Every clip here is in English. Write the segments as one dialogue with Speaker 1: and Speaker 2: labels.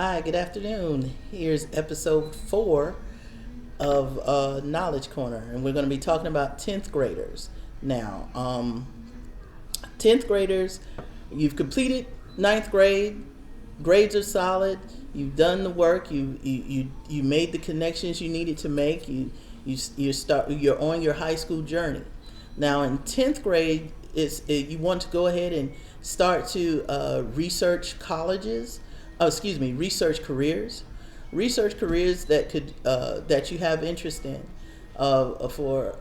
Speaker 1: Hi, good afternoon. Here's episode 4 of Knowledge Corner, and we're going to be talking about 10th graders. Now, 10th graders, you've completed ninth grade, grades are solid, you've done the work, you made the connections you needed to make, you're on your high school journey. Now, in 10th grade, you want to go ahead and start to research colleges, research careers, that you have interest in, for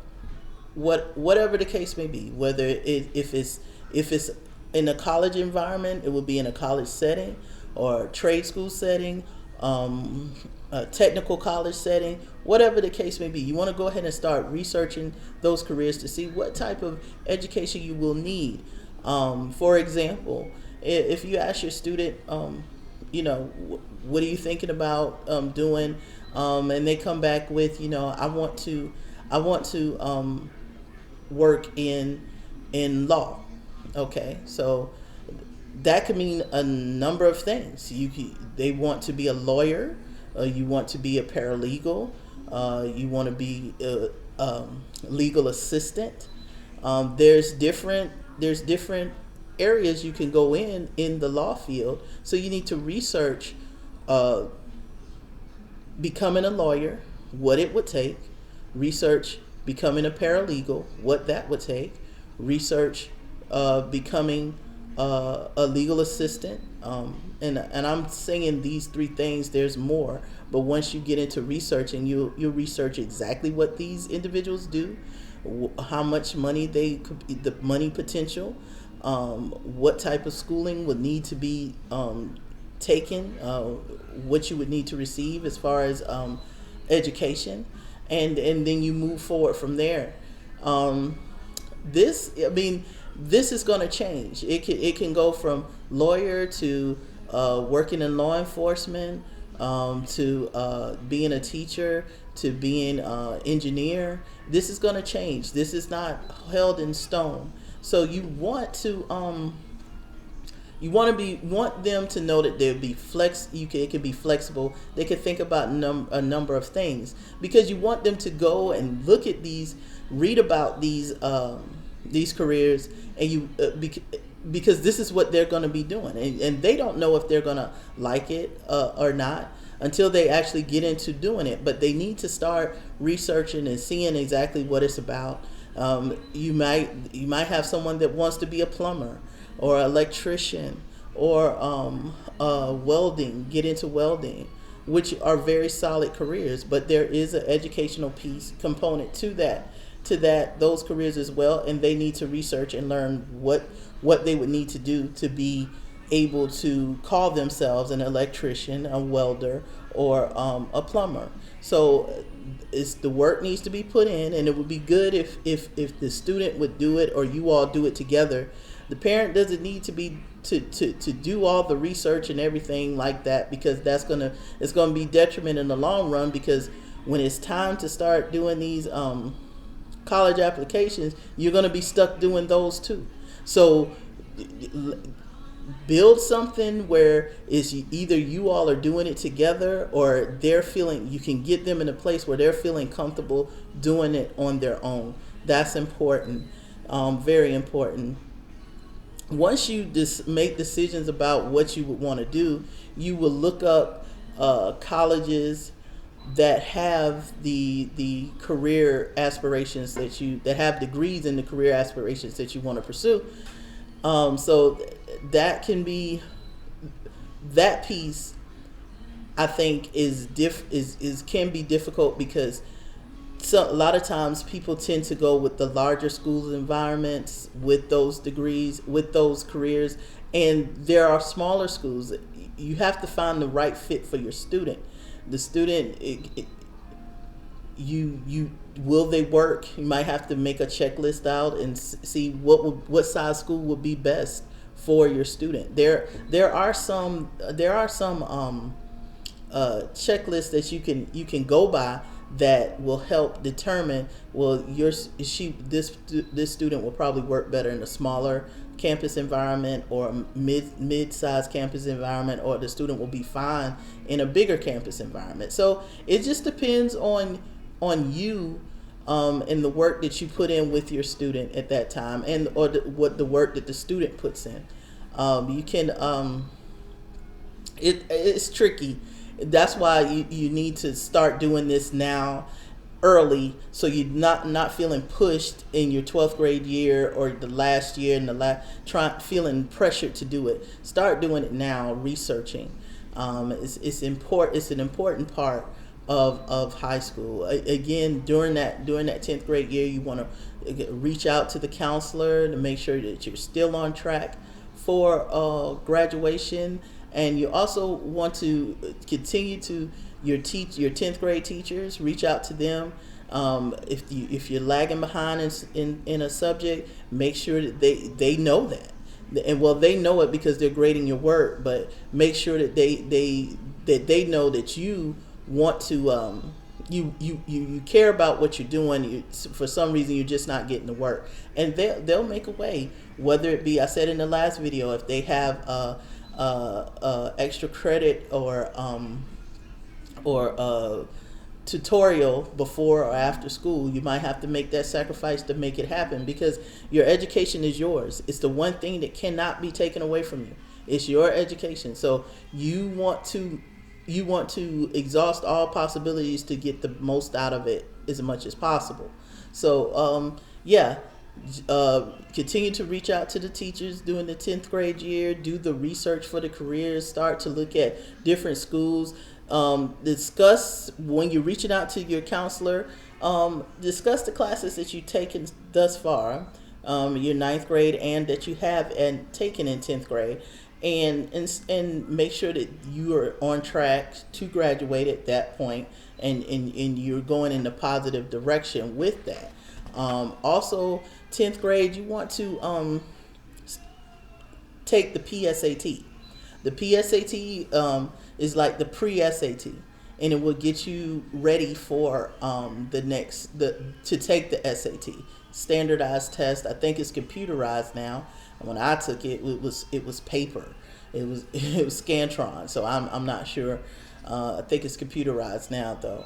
Speaker 1: whatever the case may be. If it's in a college environment, it will be in a college setting, or trade school setting, a technical college setting, whatever the case may be. You want to go ahead and start researching those careers to see what type of education you will need. For example, if you ask your student, what are you thinking about doing, and they come back with, I want to work in law. Okay, so that could mean a number of things. They want to be a lawyer, you want to be a paralegal, you want to be a legal assistant. There's different areas you can go in the law field. So you need to research uh, becoming a lawyer, what it would take, research becoming a paralegal, what that would take, research becoming a legal assistant. And I'm saying these three things, there's more, but once you get into researching, you'll research exactly what these individuals do, how much money the money potential, what type of schooling would need to be taken, what you would need to receive as far as education, and then you move forward from there. Um, this is going to change. It can go from lawyer to working in law enforcement, to being a teacher, to being engineer. This is going to change. This is not held in stone. So you want them to know that they'll be it can be flexible. They can think about a number of things, because you want them to go and look at read about these careers, and because this is what they're going to be doing, and they don't know if they're going to like it or not until they actually get into doing it. But they need to start researching and seeing exactly what it's about. You might have someone that wants to be a plumber or electrician, or get into welding, which are very solid careers. But there is an educational piece component to those careers as well, and they need to research and learn what they would need to do to be able to call themselves an electrician, a welder, or a plumber. So the work needs to be put in, and it would be good if the student would do it, or you all do it together. The parent doesn't need to be to do all the research and everything like that, because it's gonna be detriment in the long run. Because when it's time to start doing these college applications, you're gonna be stuck doing those too. So build something where is either you all are doing it together, or you can get them in a place where they're feeling comfortable doing it on their own. That's important, very important. Once you make decisions about what you would want to do, you will look up colleges that have the career aspirations that have degrees in the career aspirations that you want to pursue. So that can be that piece. I think can be difficult, because a lot of times people tend to go with the larger schools environments with those degrees, with those careers, and there are smaller schools. You have to find the right fit for your student. The student, you will they work? You might have to make a checklist out and see what size school would be best for your student. There are some checklists that you can go by that will help determine, well, this student will probably work better in a smaller campus environment or a mid-sized campus environment, or the student will be fine in a bigger campus environment. So it just depends on you, and the work that you put in with your student at that time, and or what the work that the student puts in. You can it's tricky. That's why you need to start doing this now, early, so you're not feeling pushed in your 12th grade year or the last year and feeling pressured to do it. Start doing it now, researching. It's important. It's an important part of high school. Again, during that 10th grade year, you want to reach out to the counselor to make sure that you're still on track for graduation. And you also want to continue to your 10th grade teachers, reach out to them. If you're lagging behind in a subject, make sure that they know that. And well, they know it because they're grading your work, but make sure that they know that you want to you care about what you're doing. For some reason, you're just not getting the work, and they'll make a way. Whether it be, I said in the last video, if they have extra credit or tutorial before or after school, you might have to make that sacrifice to make it happen, because your education is yours. It's the one thing that cannot be taken away from you. It's your education. So you want to exhaust all possibilities to get the most out of it as much as possible. So continue to reach out to the teachers during the 10th grade year. Do the research for the careers. Start to look at different schools. Discuss, when you're reaching out to your counselor, discuss the classes that you've taken thus far, your 9th grade, and that you have and taken in 10th grade, and make sure that you are on track to graduate at that point, and you're going in a positive direction with that. Also, 10th grade, you want to take the PSAT. The PSAT is like the pre-SAT, and it will get you ready for to take the SAT. Standardized test. I think it's computerized now. When I took it, it was paper. It was Scantron. So I'm not sure. I think it's computerized now though.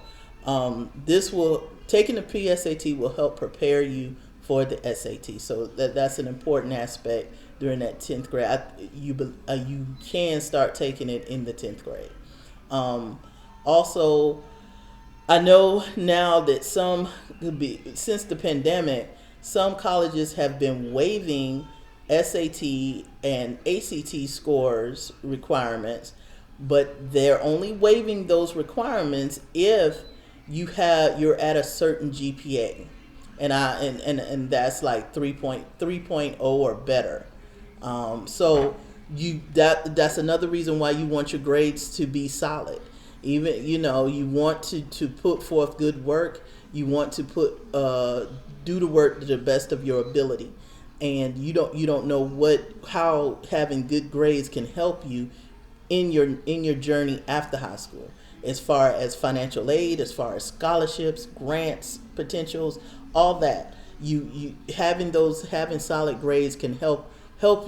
Speaker 1: Taking the PSAT will help prepare you for the SAT. So that's an important aspect during that 10th grade. You can start taking it in the 10th grade. Also, I know now that since the pandemic, some colleges have been waiving SAT and ACT scores requirements, but they're only waiving those requirements if you're at a certain GPA, and that's like 3.0 or better. So that's another reason why you want your grades to be solid. Even you want to put forth good work. You want to do the work to the best of your ability, and you don't know how having good grades can help you in your journey after high school, as far as financial aid, as far as scholarships, grants, potentials, all that. You having solid grades can help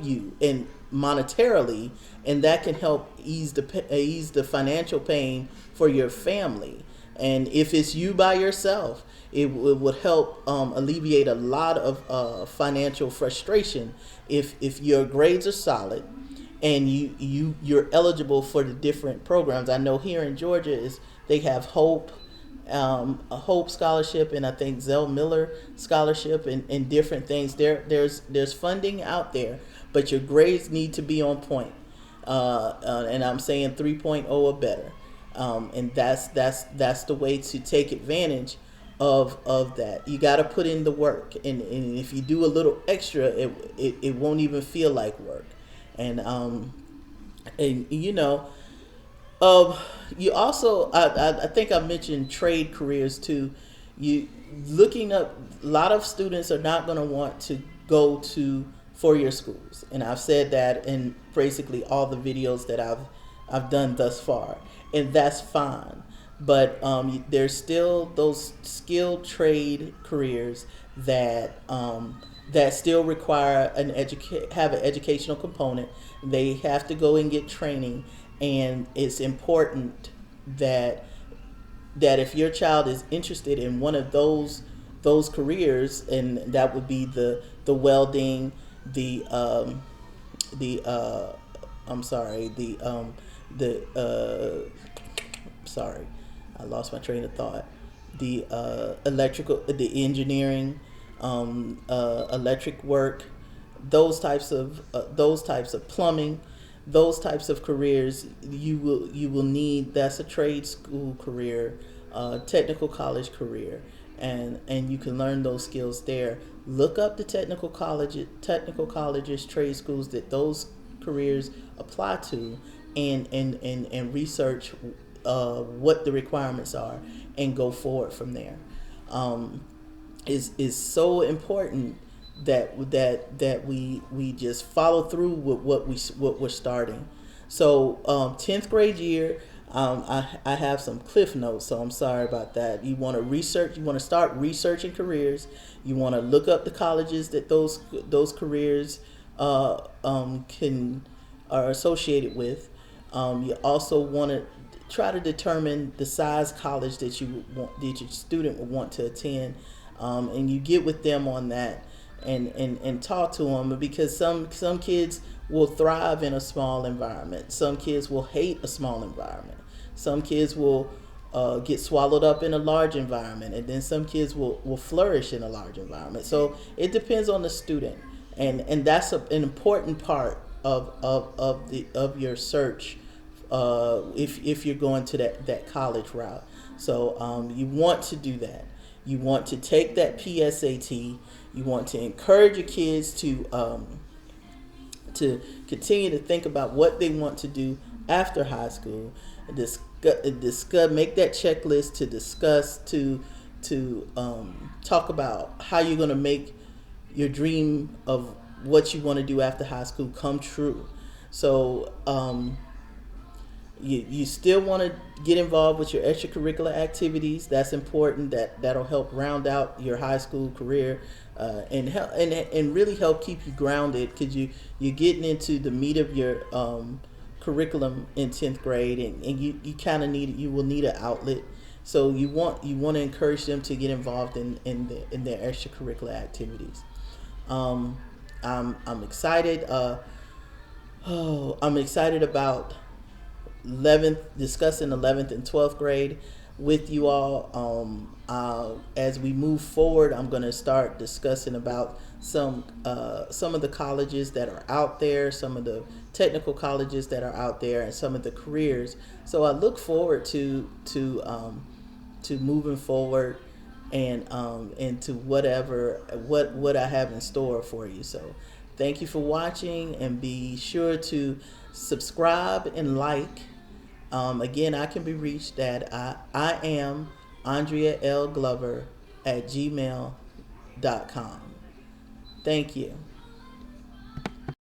Speaker 1: you in monetarily, and that can help ease the financial pain for your family. And if it's you by yourself, it would help alleviate a lot of financial frustration if your grades are solid and you're eligible for the different programs. I know here in Georgia they have Hope, a Hope scholarship, and I think Zell Miller scholarship, and different things. There's funding out there, but your grades need to be on point. And I'm saying 3.0 or better. And that's the way to take advantage of that. You got to put in the work, and if you do a little extra, it won't even feel like work. And you also, I think I mentioned trade careers too. You looking up, a lot of students are not going to want to go to four-year schools, and I've said that in basically all the videos that I've done thus far, and that's fine. But there's still those skilled trade careers that that still require have an educational component. They have to go and get training, and it's important that if your child is interested in one of those careers, and that would be the welding, the I'm sorry, the sorry, I lost my train of thought. The electrical, the engineering, electric work, those types of plumbing, those types of careers you will need. That's a trade school career, technical college career, and you can learn those skills there. Look up the technical colleges, trade schools that those careers apply to, and research what the requirements are, and go forward from there. Is so important that we just follow through with what we're starting. So 10th grade year, I have some cliff notes, so I'm sorry about that. You want to research, you want to start researching careers. You want to look up the colleges that those careers are associated with. You also want to try to determine the size college that your student would want to attend, and you get with them on that, and talk to them, because some kids will thrive in a small environment. Some kids will hate a small environment. Some kids will get swallowed up in a large environment, and then some kids will flourish in a large environment. So it depends on the student, and that's an important part of your search, if you're going to that college route. So you want to do that. You want to take that PSAT. You want to encourage your kids to continue to think about what they want to do after high school. Discuss, make that checklist to discuss, to talk about how you're going to make your dream of what you want to do after high school come true. So you still want to get involved with your extracurricular activities. That's important. That'll help round out your high school career, and help and really help keep you grounded, because you're getting into the meat of your curriculum in 10th grade, and you kind of you will need an outlet. So you want to encourage them to get involved in their extracurricular activities. I'm excited. I'm excited about discussing 11th and 12th grade with you all. As we move forward, I'm going to start discussing about some of the colleges that are out there, some of the technical colleges that are out there, and some of the careers. So I look forward to moving forward, and to what I have in store for you. So thank you for watching, and be sure to subscribe and like. Again, I can be reached at I am Andrea L. Glover at gmail.com. Thank you.